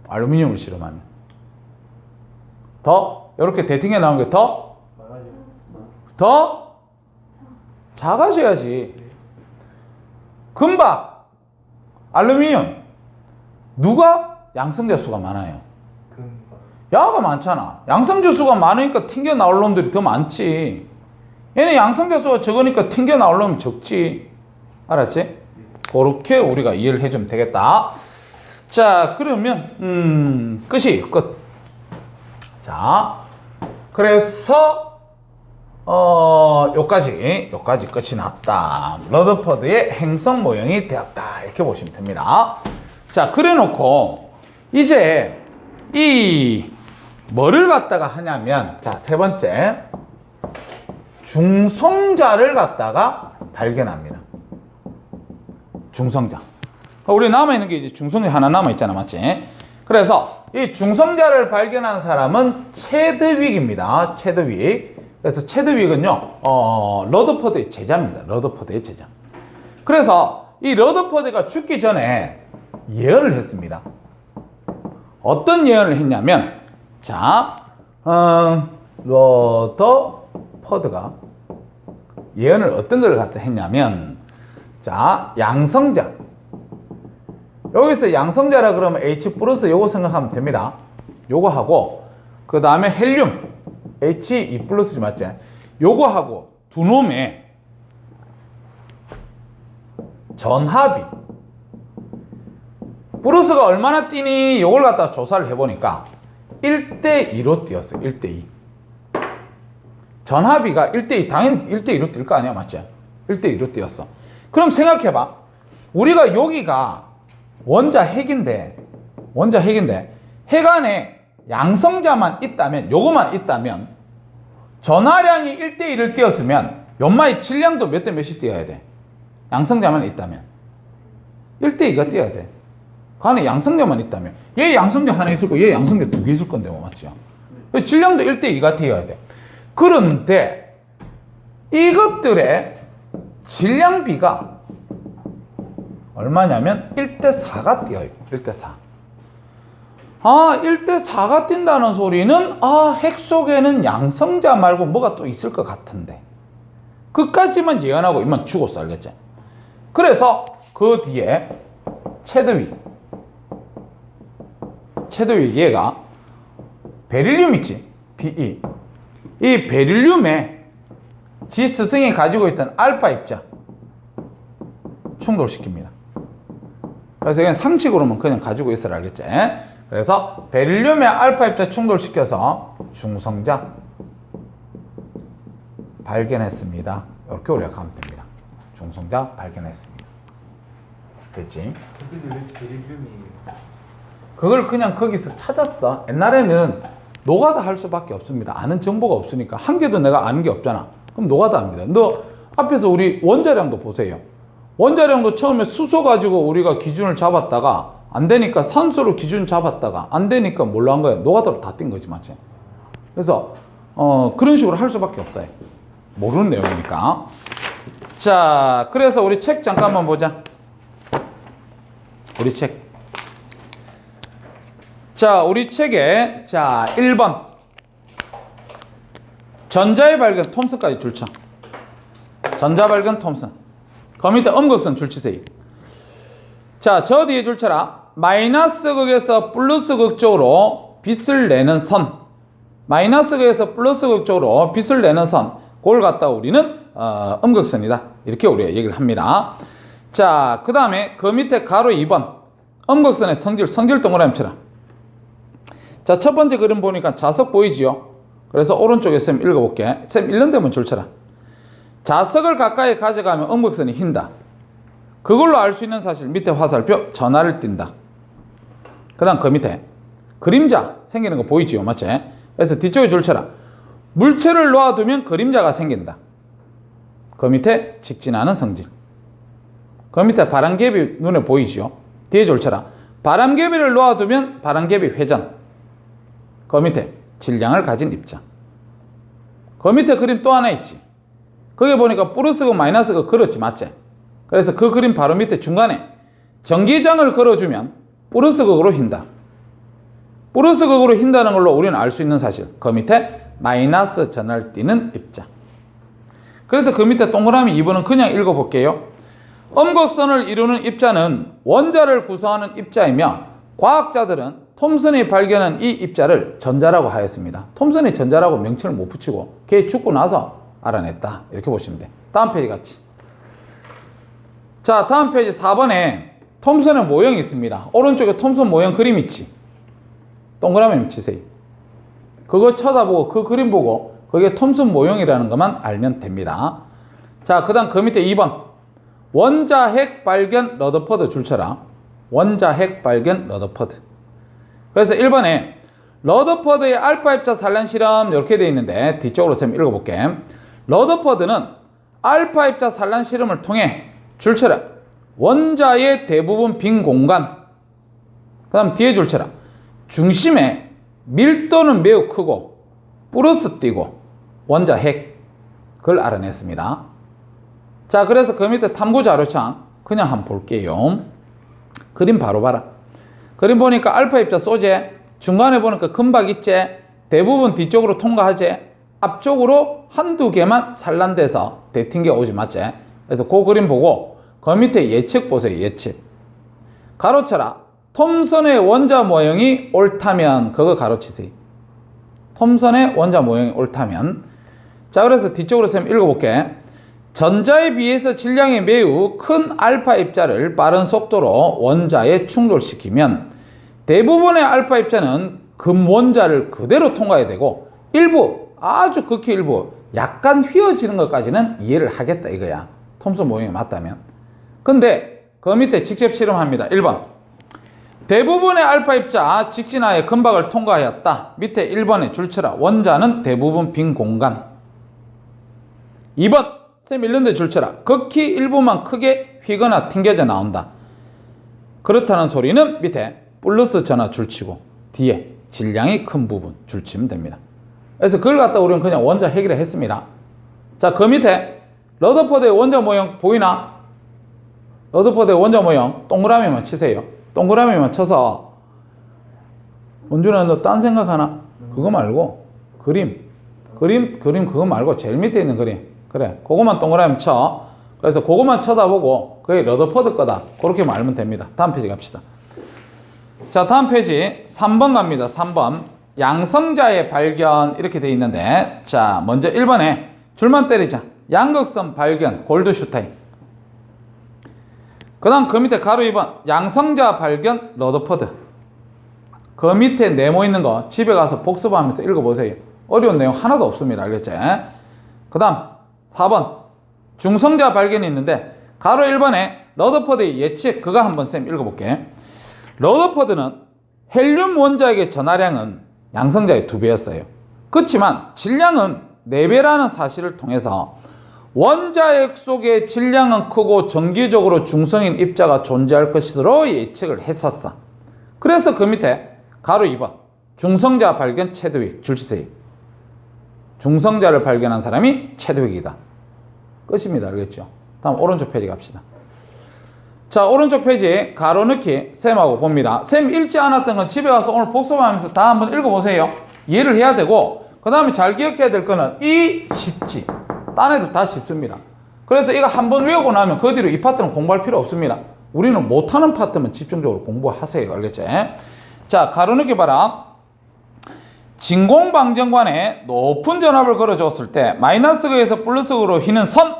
알루미늄을 실험하면 더 이렇게 대팅에 나오는 게 더 작아져야지. 금박, 알루미늄 누가 양성자수가 많아요? 야가 많잖아. 양성자수가 많으니까 튕겨 나올 놈들이 더 많지. 얘는 양성자수가 적으니까 튕겨 나올 놈이 적지. 알았지? 그렇게 우리가 이해를 해주면 되겠다. 자, 그러면 끝. 자, 그래서 요까지 끝이 났다. 러더퍼드의 행성 모형이 되었다, 이렇게 보시면 됩니다. 자, 그래 놓고 이제 이 뭐를 갖다가 하냐면, 자, 세 번째, 중성자를 갖다가 발견합니다. 중성자. 우리 남아있는 게 이제 중성자 하나 남아있잖아, 맞지? 그래서 이 중성자를 발견한 사람은 체드윅입니다. 체드윅. 그래서 체드윅은요, 러더퍼드의 제자입니다. 러더퍼드의 제자. 그래서 이 러더퍼드가 죽기 전에 예언을 했습니다. 어떤 예언을 했냐면, 자, 러더퍼드가 예언을 어떤 걸 갖다 했냐면, 자, 양성자. 여기서 양성자라 그러면 H 플러스 요거 생각하면 됩니다. 요거 하고, 그 다음에 헬륨 H2 플러스지 맞지? 요거 하고 두 놈의 전합이 플러스가 얼마나 뛰니 요걸 갖다 조사를 해보니까 1대2로 뛰었어요. 1대2. 전합이가 1대2, 당연히 1대2로 뛸 거 아니야, 맞지? 1대2로 뛰었어. 그럼 생각해봐. 우리가 여기가 원자 핵인데 핵 안에 양성자만 있다면, 요거만 있다면 전하량이 1대1을 띄었으면 연마의 질량도 몇 대 몇이 띄어야 돼? 양성자만 있다면 1대2가 띄어야 돼. 그 안에 양성자만 있다면 얘 양성자 하나 있을 거고 얘 양성자 두 개 있을 건데 뭐, 맞죠? 질량도 1대2가 띄어야 돼. 그런데 이것들의 질량비가 얼마냐면 1대4가 띄어요. 1대4. 아, 1대4가 뛴다는 소리는, 아, 핵 속에는 양성자 말고 뭐가 또 있을 것 같은데. 그까지만 예언하고 이만 죽었어, 알겠지? 그래서 그 뒤에 체드윅 얘가 베릴륨 있지? Be. 이 베릴륨에 지 스승이 가지고 있던 알파 입자 충돌시킵니다. 그래서 그냥 상식으로만 그냥 가지고 있어라, 알겠지? 그래서 베릴륨의 알파 입자 충돌시켜서 중성자 발견했습니다. 이렇게 우리가 가면 됩니다. 중성자 발견했습니다. 됐지? 근데 왜 베릴륨이 그걸 그냥 거기서 찾았어. 옛날에는 노가다 할 수밖에 없습니다. 아는 정보가 없으니까. 한 개도 내가 아는 게 없잖아. 그럼 노가다 합니다. 너 앞에서 우리 원자량도 보세요. 원자량도 처음에 수소 가지고 우리가 기준을 잡았다가 안 되니까 산소로 기준 잡았다가 안 되니까 뭘로 한 거야? 노가다로 다 뛴 거지, 맞지? 그래서 그런 식으로 할 수밖에 없어요. 모르는 내용이니까. 자, 그래서 우리 책 잠깐만 보자. 우리 책. 자, 우리 책에, 자, 1번. 전자의 발견, 톰슨까지 줄쳐. 전자 발견, 톰슨. 그 밑에 음극선 줄치세요. 자, 저 뒤에 줄쳐라. 마이너스 극에서 플러스 극 쪽으로 빛을 내는 선. 마이너스 극에서 플러스 극 쪽으로 빛을 내는 선. 그걸 갖다 우리는 음극선이다. 이렇게 우리가 얘기를 합니다. 자, 그 다음에 그 밑에 가로 2번. 음극선의 성질 동그라미 쳐라. 자, 첫 번째 그림 보니까 자석 보이지요? 그래서 오른쪽에 쌤 읽어볼게. 쌤 읽는 데만 줄쳐라. 자석을 가까이 가져가면 음극선이 휜다. 그걸로 알 수 있는 사실 밑에 화살표 전하를 띈다. 그 다음 그 밑에 그림자 생기는 거 보이지요? 맞지? 그래서 뒤쪽에 줄쳐라. 물체를 놓아두면 그림자가 생긴다. 그 밑에 직진하는 성질. 그 밑에 바람개비 눈에 보이지요? 뒤에 줄쳐라. 바람개비를 놓아두면 바람개비 회전. 그 밑에 질량을 가진 입자. 그 밑에 그림 또 하나 있지. 거기 보니까 플러스극 마이너스극 그렇지, 맞지? 그래서 그 그림 바로 밑에 중간에 전기장을 걸어주면 플러스극으로 휜다. 플러스극으로 휜다는 걸로 우리는 알 수 있는 사실. 그 밑에 마이너스 전을 띠는 입자. 그래서 그 밑에 동그라미 2번은 그냥 읽어볼게요. 음극선을 이루는 입자는 원자를 구성하는 입자이며 과학자들은 톰슨이 발견한 이 입자를 전자라고 하였습니다. 톰슨이 전자라고 명칭을 못 붙이고 걔 죽고 나서 알아냈다. 이렇게 보시면 돼. 다음 페이지 같이. 자, 다음 페이지 4번에 톰슨의 모형이 있습니다. 오른쪽에 톰슨 모형 그림 있지? 동그라미 치세요. 그거 쳐다보고 그 그림 보고 그게 톰슨 모형이라는 것만 알면 됩니다. 자, 그 다음 그 밑에 2번. 원자 핵 발견 러더퍼드 줄쳐라. 원자 핵 발견 러더퍼드. 그래서 1번에 러더퍼드의 알파 입자 산란 실험 이렇게 되어 있는데 뒤쪽으로 쌤 읽어볼게. 러더퍼드는 알파 입자 산란 실험을 통해 줄쳐라 원자의 대부분 빈 공간, 그 다음 뒤에 줄쳐라 중심에 밀도는 매우 크고 플러스 띄고 원자 핵, 그걸 알아냈습니다. 자, 그래서 그 밑에 탐구 자료창 그냥 한번 볼게요. 그림 바로 봐라. 그림 보니까 알파 입자 소재, 중간에 보니까 금박 있제, 대부분 뒤쪽으로 통과하제, 앞쪽으로 한두 개만 산란돼서 대팅겨 오지 맞지? 그래서 그 그림 보고 그 밑에 예측 보세요. 예측. 가로쳐라. 톰슨의 원자 모형이 옳다면 그거 가로치세요. 톰슨의 원자 모형이 옳다면. 자, 그래서 뒤쪽으로 쌤 읽어볼게. 전자에 비해서 질량이 매우 큰 알파 입자를 빠른 속도로 원자에 충돌시키면 대부분의 알파 입자는 금원자를 그대로 통과해야 되고 일부, 아주 극히 일부 약간 휘어지는 것까지는 이해를 하겠다 이거야. 톰슨 모형이 맞다면. 근데 그 밑에 직접 실험합니다. 1번 대부분의 알파 입자 직진하여 금박을 통과하였다. 밑에 1번에 줄쳐라 원자는 대부분 빈 공간. 2번 쌤 읽는데 줄쳐라 극히 일부만 크게 휘거나 튕겨져 나온다. 그렇다는 소리는 밑에 플러스 전화 줄치고 뒤에 질량이 큰 부분 줄치면 됩니다. 그래서 그걸 갖다 우리는 그냥 원자 핵이라 했습니다. 자, 그 밑에 러더퍼드의 원자 모형 보이나? 러더퍼드의 원자 모형 동그라미만 치세요. 동그라미만 쳐서 원준아 너 딴 생각하나? 그거 말고 그림 그거 말고 제일 밑에 있는 그림, 그래 그거만 동그라미 쳐. 그래서 그거만 쳐다보고 그게 러더퍼드 거다 그렇게 말하면 됩니다. 다음 페이지 갑시다. 자, 다음 페이지 3번 갑니다. 3번 양성자의 발견 이렇게 돼 있는데, 자 먼저 1번에 줄만 때리자. 양극선 발견 골드슈타인. 그 다음 그 밑에 가로 2번 양성자 발견 러더퍼드. 그 밑에 네모 있는 거 집에 가서 복습하면서 읽어보세요. 어려운 내용 하나도 없습니다. 알겠지? 그 다음 4번 중성자 발견이 있는데 가로 1번에 러더퍼드의 예측 그거 한번 쌤 읽어볼게. 러더퍼드는 헬륨 원자에게 전하량은 양성자의 2배였어요. 그렇지만 질량은 4배라는 사실을 통해서 원자핵 속에 질량은 크고 정기적으로 중성인 입자가 존재할 것으로 예측을 했었어. 그래서 그 밑에 가로 2번 중성자 발견 체드윅 줄치세요. 중성자를 발견한 사람이 체드윅이다. 끝입니다. 알겠죠? 다음 오른쪽 페이지 갑시다. 자, 오른쪽 페이지 가로 넣기 쌤하고 봅니다. 쌤 읽지 않았던 건 집에 가서 오늘 복습하면서 다 한번 읽어보세요. 이해를 해야 되고 그 다음에 잘 기억해야 될 거는 이 쉽지. 딴 애들 다 쉽습니다. 그래서 이거 한번 외우고 나면 그 뒤로 이 파트는 공부할 필요 없습니다. 우리는 못하는 파트만 집중적으로 공부하세요. 알겠지? 자, 가로 넣기 봐라. 진공방정관에 높은 전압을 걸어줬을 때 마이너스 극에서 플러스 극으로 휘는 선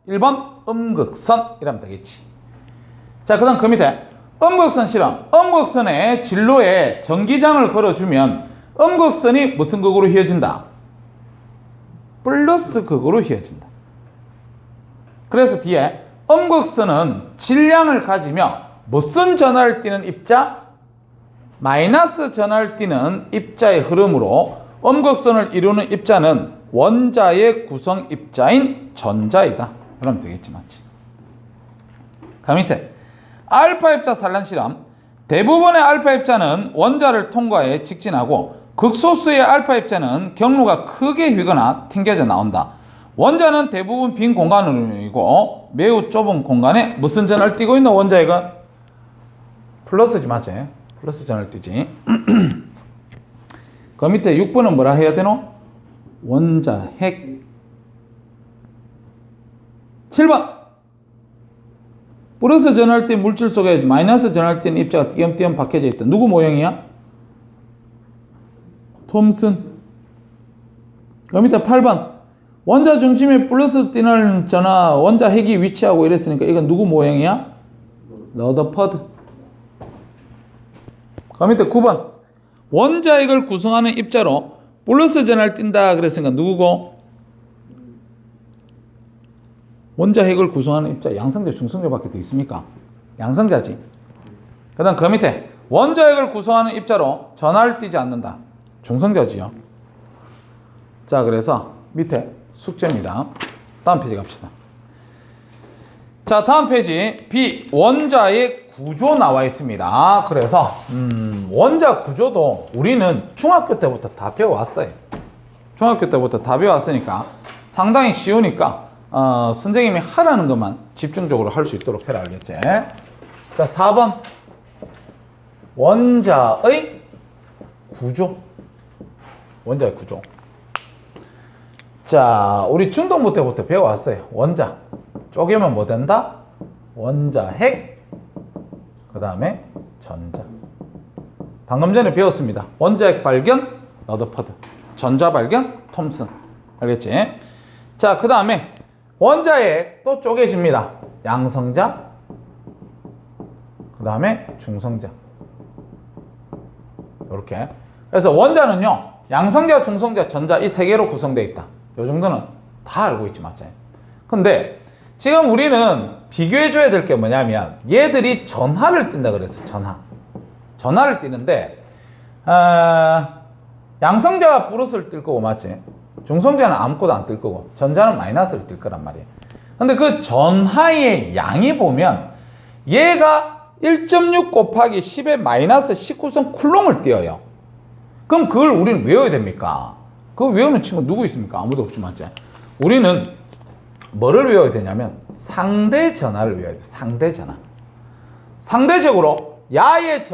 1번 음극선 이라면 되겠지. 자, 그 다음 그 밑에 음극선 실험. 음극선의 진로에 전기장을 걸어주면 음극선이 무슨 극으로 휘어진다? 플러스 극으로 휘어진다. 그래서 뒤에 음극선은 질량을 가지며 무슨 전하를 띠는 입자? 마이너스 전하를 띠는 입자의 흐름으로 음극선을 이루는 입자는 원자의 구성 입자인 전자이다. 그러면 되겠지, 맞지? 그 밑에 알파 입자 산란 실험. 대부분의 알파 입자는 원자를 통과해 직진하고 극소수의 알파 입자는 경로가 크게 휘거나 튕겨져 나온다. 원자는 대부분 빈 공간이고 매우 좁은 공간에 무슨 전하를 띠고 있는 원자핵은? 플러스지, 맞지? 플러스 전하를 띠지. 그 밑에 6번은 뭐라 해야 되노? 원자핵. 7번 플러스 전하를 띈 물질 속에 마이너스 전하를 띈 입자가 띄엄띄엄 박혀져 있다. 누구 모형이야? 톰슨. 그 밑에 8번 원자 중심에 플러스 띄는 전하 원자 핵이 위치하고 이랬으니까 이건 누구 모형이야? 러더퍼드. 그 밑에 9번 원자핵을 구성하는 입자로 플러스 전하를 띈다 그랬으니까 누구고? 원자핵을 구성하는 입자 양성자 중성자밖에 더 있습니까? 양성자지. 그 다음 그 밑에 원자핵을 구성하는 입자로 전하를 띠지 않는다. 중성자지요. 자, 그래서 밑에 숙제입니다. 다음 페이지 갑시다. 자, 다음 페이지 B 원자의 구조 나와 있습니다. 그래서 원자 구조도 우리는 중학교 때부터 다 배워왔어요. 중학교 때부터 다 배워왔으니까 상당히 쉬우니까 선생님이 하라는 것만 집중적으로 할 수 있도록 해라. 알겠지? 자, 4번 원자의 구조. 원자의 구조. 자, 우리 중등부 때부터 배워왔어요. 원자 쪼개면 뭐 된다? 원자핵, 그 다음에 전자. 방금 전에 배웠습니다. 원자핵 발견 러더퍼드, 전자 발견 톰슨. 알겠지? 자, 그 다음에 원자핵 또 쪼개집니다. 양성자, 그 다음에 중성자. 이렇게. 그래서 원자는요, 양성자, 중성자, 전자 이 세 개로 구성되어 있다. 이 정도는 다 알고 있지, 맞지? 근데 지금 우리는 비교해 줘야 될 게 뭐냐면 얘들이 전하를 띈다 그랬어. 전하를 띄는데 양성자가 플러스를 뜰 거고, 맞지? 중성자는 아무것도 안 뜰 거고 전자는 마이너스를 뜰 거란 말이에요. 근데 그 전하의 양이 보면 얘가 1.6 곱하기 10의 마이너스 19선 쿨롱을 띄어요. 그럼 그걸 우리는 외워야 됩니까? 그거 외우는 친구 누구 있습니까? 아무도 없지, 맞지? 우리는 뭐를 외워야 되냐면 상대 전하를 외워야 돼. 상대 전하. 상대적으로 야의 전